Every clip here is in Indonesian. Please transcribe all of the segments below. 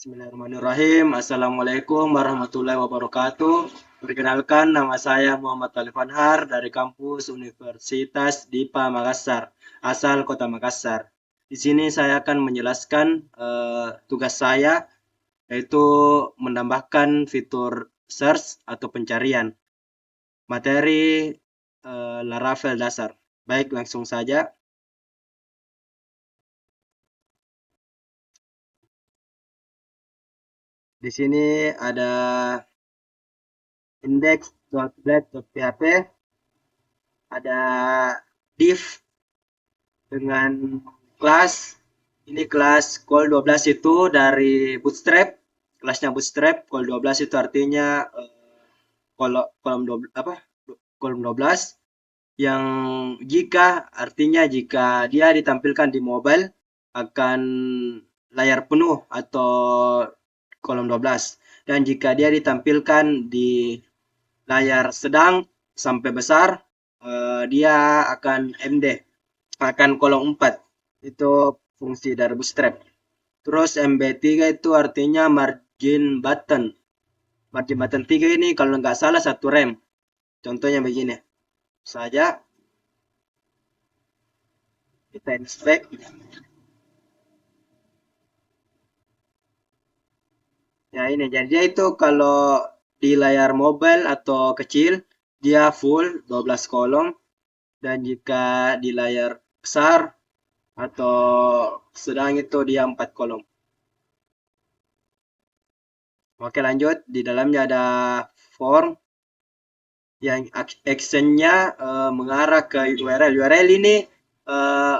Bismillahirrahmanirrahim. Assalamualaikum warahmatullahi wabarakatuh. Perkenalkan, nama saya Muhammad Alif Anhar dari kampus Universitas Dipa Makassar, asal Kota Makassar. Di sini saya akan menjelaskan tugas saya, yaitu menambahkan fitur search atau pencarian materi Laravel dasar. Baik, langsung saja. Di sini ada index.blade.php, ada div dengan kelas. Ini kelas col12 itu dari Bootstrap, kelasnya Bootstrap. Col12 itu artinya kolom 12, kolom 12 yang jika dia ditampilkan di mobile akan layar penuh atau kolom 12, dan jika dia ditampilkan di layar sedang sampai besar, dia akan MD, akan kolom 4. Itu fungsi dari Bootstrap. Terus MB3 itu artinya margin button. Margin button 3 ini kalau nggak salah satu rem. Contohnya begini. Saja kita inspect. Ya ini, jadi dia itu kalau di layar mobile atau kecil, dia full 12 kolom. Dan jika di layar besar atau sedang itu dia 4 kolom. Oke, lanjut. Di dalamnya ada form yang actionnya mengarah ke URL. URL ini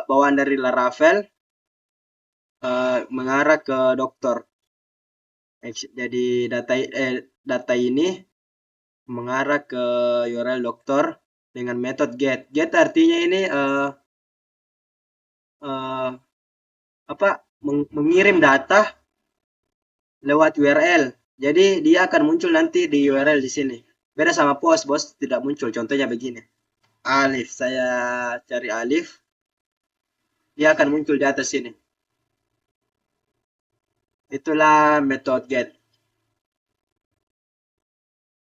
bawaan dari Laravel, mengarah ke dokter. Jadi data ini mengarah ke URL dokter dengan metode get. Get artinya ini uh, apa mengirim data lewat URL. Jadi dia akan muncul nanti di URL di sini. Beda sama post, post tidak muncul. Contohnya begini. Alif, saya cari Alif, dia akan muncul di atas sini. Itulah metode get.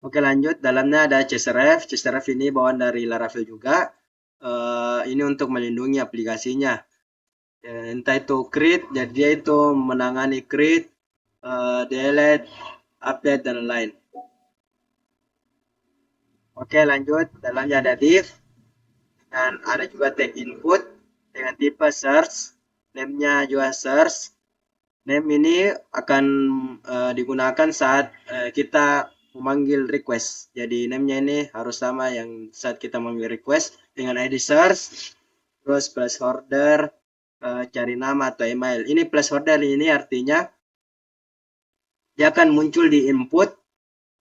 Oke, lanjut. Dalamnya ada csref. Csref ini bawaan dari Laravel juga. Ini untuk melindungi aplikasinya. Entah itu create, jadi dia itu menangani create, delete, update, dan lain. Oke, lanjut. Dalamnya ada div, dan ada juga tag input dengan tipe search. Name-nya juga search. Name ini akan digunakan saat kita memanggil request. Jadi name-nya ini harus sama yang saat kita memanggil request dengan ID search. Terus placeholder, cari nama atau email. Ini placeholder ini artinya dia akan muncul di input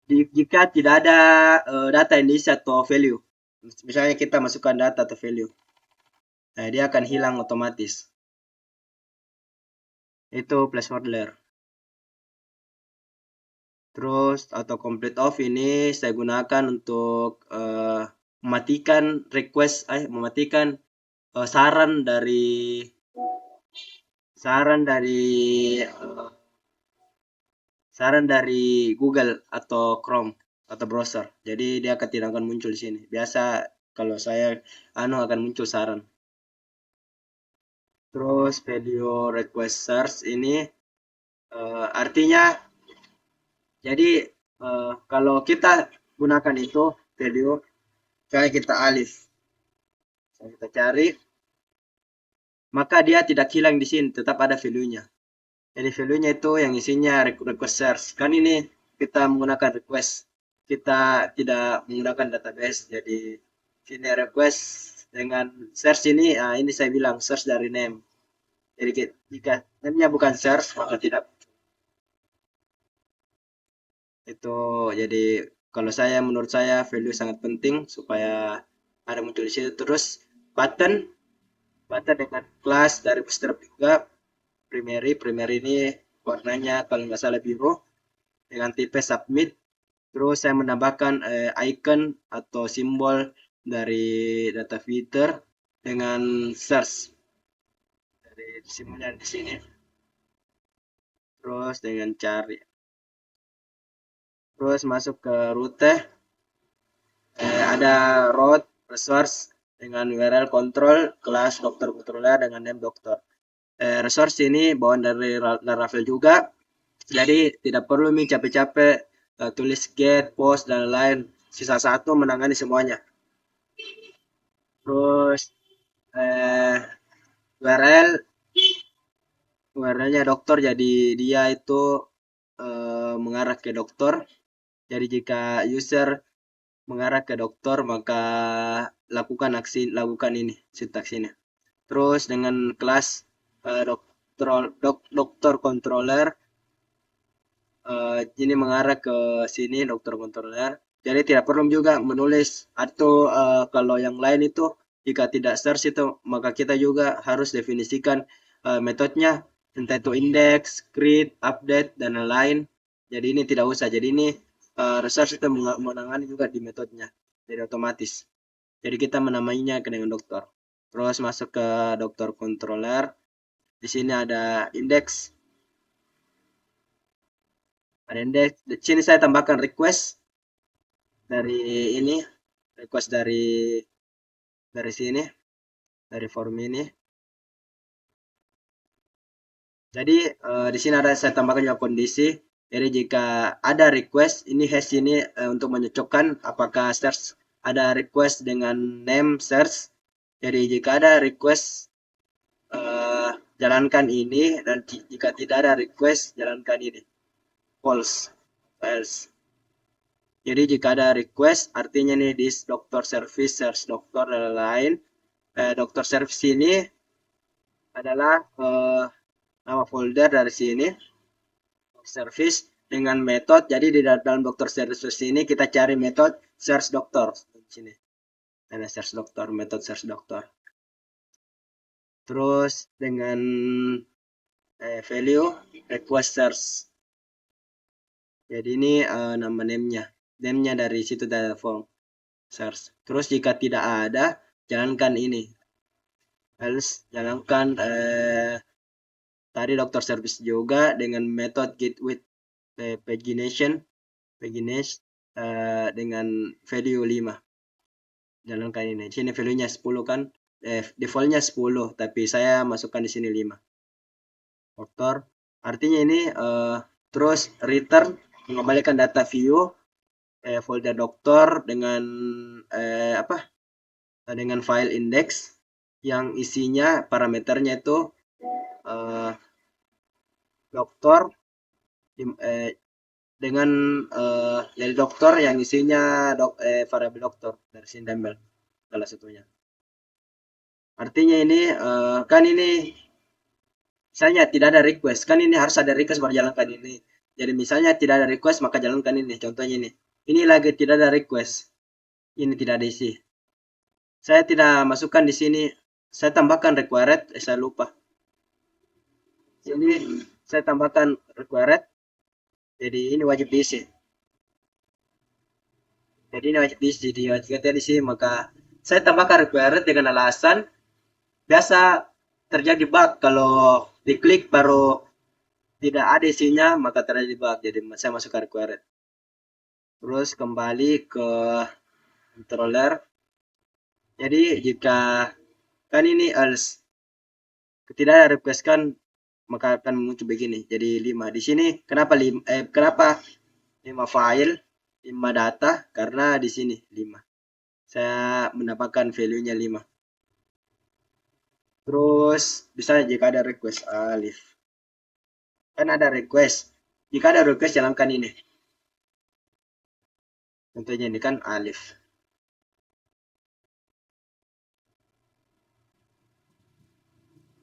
jika tidak ada data yang diisi atau value. Misalnya kita masukkan data atau value, dia akan hilang otomatis. Itu placeholder. Terus atau complete off ini saya gunakan untuk mematikan request, mematikan saran dari Google atau Chrome atau browser. Jadi dia tidak akan muncul di sini. Biasa kalau saya akan muncul saran. Terus value request search ini artinya, jadi kalau kita gunakan itu value, kayak kita alif, kita cari, maka dia tidak hilang di sini, tetap ada value-nya. Jadi value-nya itu yang isinya request search. Kan ini kita menggunakan request, kita tidak menggunakan database. Jadi sini request dengan search ini, ini saya bilang search dari name. Jadi jika name-nya bukan search, maka tidak. Itu jadi kalau menurut saya value sangat penting supaya ada muncul di situ. Terus button dengan kelas dari Bootstrap juga. Primary ini warnanya kalau nggak salah biru dengan tipe submit. Terus saya menambahkan icon atau simbol dari data filter dengan search dari simbolnya di sini. Terus terus dengan cari, terus masuk ke rute, ada route resource dengan URL control kelas dokter kontroler dengan name dokter. Resource ini bawaan dari Laravel juga, jadi tidak perlu capek-capek tulis get, post dan lain. Sisa satu menangani semuanya. Terus URL URL-nya dokter, jadi dia itu mengarah ke dokter. Jadi jika user mengarah ke dokter maka lakukan ini sintaks ini. Terus dengan kelas dokter controller, ini mengarah ke sini dokter controller. Jadi tidak perlu juga menulis, atau kalau yang lain itu jika tidak search itu maka kita juga harus definisikan metodenya, entah itu index, create, update dan lain-lain. Jadi ini tidak usah. Jadi ini research itu menangani juga di metodenya. Jadi otomatis. Jadi kita menamainya dengan dokter. Terus masuk ke dokter controller. Di sini ada index. Ada index. Di sini saya tambahkan request dari ini, request dari sini, dari form ini. Jadi di sini ada saya tambahkan juga kondisi. Jadi jika ada request, ini hash ini untuk menyocokkan apakah search ada request dengan name search. Jadi jika ada request, jalankan ini, dan jika tidak ada request, jalankan ini, false, else. Jadi jika ada request, artinya nih this doctor service, search dokter dan lain. Dokter service ini adalah nama folder dari sini, service dengan metode. Jadi di dalam dokter service ini kita cari metode search dokter di sini. Ada search dokter, metode search dokter. Terus dengan value request search. Jadi ini nama name-nya dari situ dari form search. Terus jika tidak ada, jalankan ini. Else jalankan tadi dokter service juga dengan metode get with pagination dengan value 5. Jalankan ini. Sini value-nya 10 kan? Default-nya 10, tapi saya masukkan di sini 5. Dokter. Artinya ini terus return mengembalikan data view folder dokter dengan dengan file index yang isinya parameternya itu dokter dengan jadi dokter yang isinya variabel dokter dari sini diambil salah satunya. Artinya ini kan ini misalnya tidak ada request, kan ini harus ada request baru jalankan ini. Jadi misalnya tidak ada request maka jalankan ini. Contohnya ini. Ini lagi tidak ada request. Ini tidak ada isi. Saya tidak masukkan di sini. Saya tambahkan required, saya lupa. Jadi saya tambahkan required. Jadi ini wajib diisi. Jadi ini wajib diisi di sini, maka saya tambahkan required dengan alasan biasa terjadi bug kalau diklik baru tidak ada isinya maka terjadi bug. Jadi saya masukkan required. Terus kembali ke controller. Jadi jika kan ini else tidak ada request kan maka akan muncul begini. Jadi 5 di sini. Kenapa 5 file, 5 data? Karena di sini 5. Saya mendapatkan value-nya 5. Terus bisa jika ada request alif. Kan ada request. Jika ada request jalankan ini. Contohnya ini kan alif.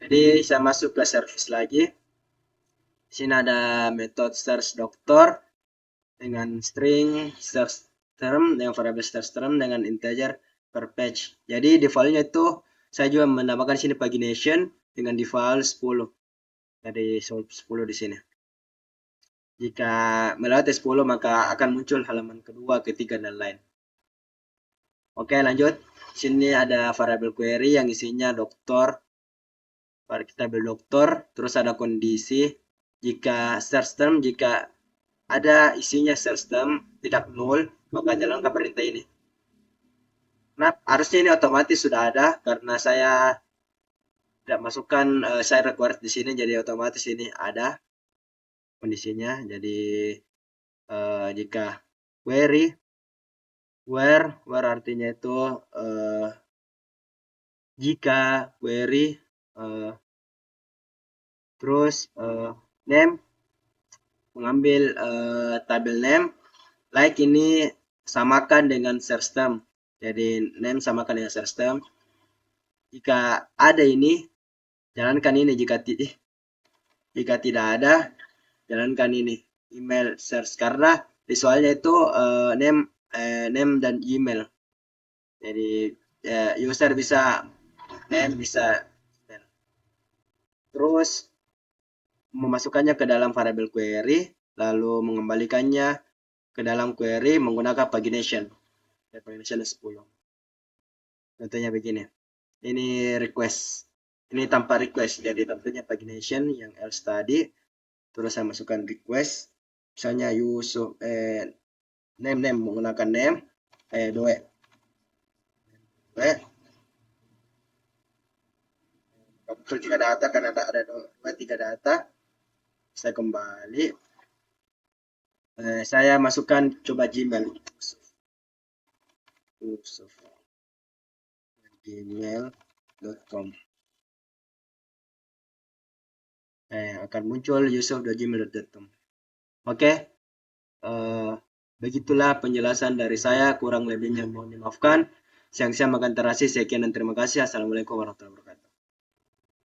Jadi saya masuk ke service lagi. Di sini ada metode search dokter dengan string search term dengan variable search term dengan integer per page. Jadi defaultnya itu saya juga menambahkan sini pagination dengan default 10. Jadi 10 di sini. Jika melewati 10 maka akan muncul halaman kedua, ketiga dan lain. Oke, lanjut. Sini ada variable query yang isinya dokter. Kita ambil dokter, terus ada kondisi. Jika search term, jika ada isinya search term tidak null, maka jalankan perintah ini. Nah, harusnya ini otomatis sudah ada karena saya tidak masukkan saya required di sini, jadi otomatis ini ada kondisinya. Jadi jika query where artinya itu jika query terus name mengambil tabel name like ini samakan dengan search term. Jadi name samakan dengan search term. Jika ada ini jalankan ini, jika tidak ada jalankan ini email search karena visualnya itu name dan email. Jadi user bisa name bisa email. Terus memasukkannya ke dalam variabel query lalu mengembalikannya ke dalam query menggunakan pagination. Pagination 10. Contohnya begini. Ini request. Ini tanpa request. Jadi tentunya pagination yang else tadi. Terus saya masukkan request. Misalnya Yusuf name menggunakan name doe. Muncul 3 data karena ada 3 data. Saya kembali. Saya masukkan coba Gmail. Yusuf. gmail.com akan muncul yusuf.gmail.com. Oke. Begitulah penjelasan dari saya, kurang lebihnya mohon dimaafkan. Siang-siang makan terasi, sekian dan terima kasih. Assalamualaikum warahmatullahi wabarakatuh.